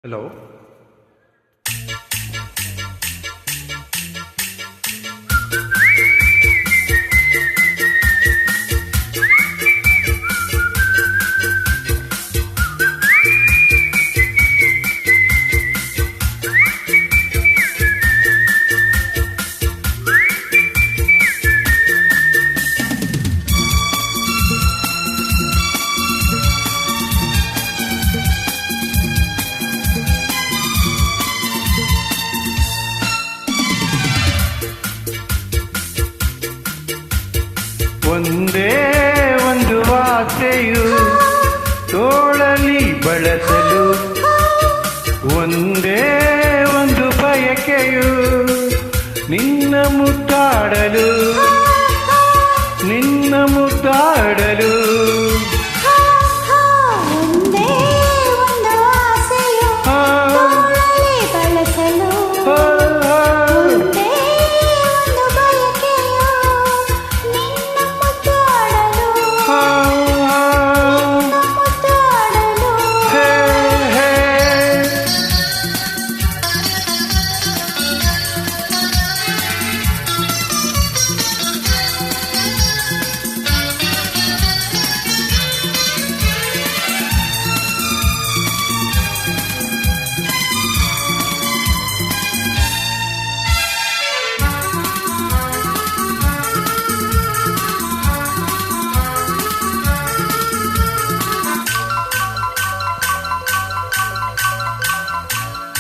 Hello. ಒಂದೇ ಒಂದು ಆಸೆಯು ತೋಳಲಿ ಬಳಸಲು, ಒಂದೇ ಒಂದು ಬಯಕೆಯು ನಿನ್ನ ಮುದ್ದಾಡಲು, ನಿನ್ನ ಮುದ್ದಾಡಲು.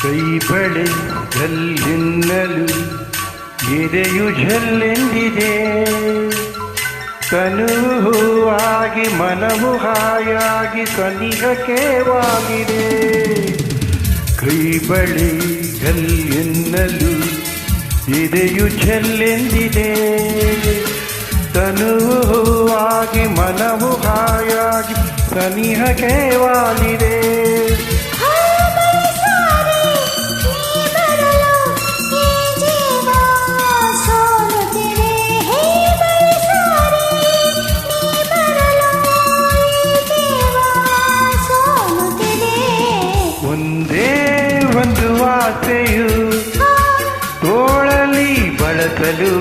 ಕೈ ಬಳೆಯಲ್ಲಿನ್ನಲು ಎದೆಯು ಝಲ್ಲೆಂದಿದೆ, ತನುವು ಹೂವಾಗಿ ಮನವು ಹಾಯಾಗಿ ಸನಿಹಕೇವಾಗಿದೆ. ಕೈ ಬಳೆಯಲ್ಲಿನ್ನಲು ಎದೆಯು ಝಲ್ಲೆಂದಿದೆ, ತನುವು ಹೂವಾಗಿ ಮನವು ಹಾಯಾಗಿ ಸನಿಹಕೇವಾಗಿದೆ. ಒಂದೇ ಒಂದು ಆಸೆಯು ತೋಳಲಿ ಬಳಸಲು,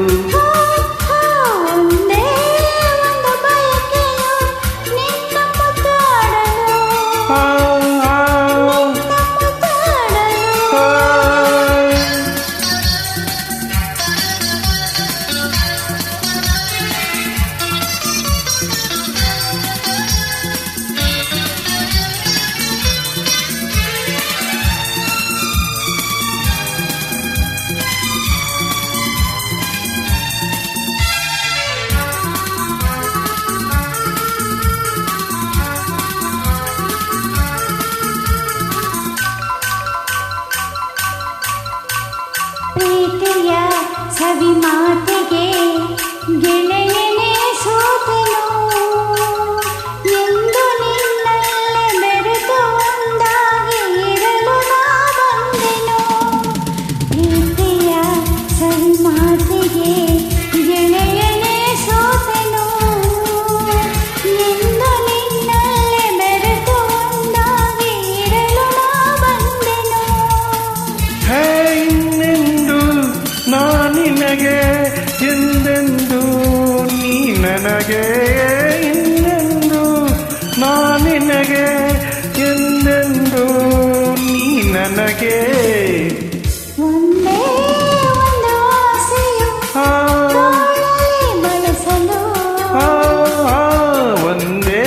ಪ್ರೀತಿಯ ಸವಿ ಮಾತಿಗೆ ಗೆಳೆಯನೇ ಸೋತನು, ಎಂದು ನಿನ್ನಲ್ಲೇ ಬೆರೆತು ಒಂದಾಗಿ ಇರಲು ನಾ ಬಂದೆನು. ಪ್ರೀತಿಯ ಸವಿ ಮಾತಿಗೆ ಗೆಳೆಯನೇ ಸೋತನು, ಎಂದು ನಿನ್ನಲ್ಲೇ ಬೆರೆತು ಒಂದಾಗಿ ಇರಲು ನಾ ಬಂದೆನು. ನಿನಗೆ ಎಂದೆಂದು ನೀ ನನಗೆ, ಇನ್ನೆಂದು ನಿನಗೆ ಎಂದೆಂದು ನೀ ನನಗೆ. ಒಂದೇ ಒಂದು ಆಸೆಯು ಬಳಸಲು, ಒಂದೇ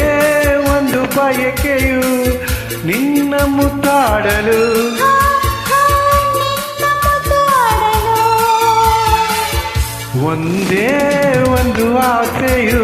ಒಂದು ಬಯಕೆಯು ನಿನ್ನ ಮುದ್ದಾಡಲು. ಒಂದೇ ಒಂದು ಆಸೆಯು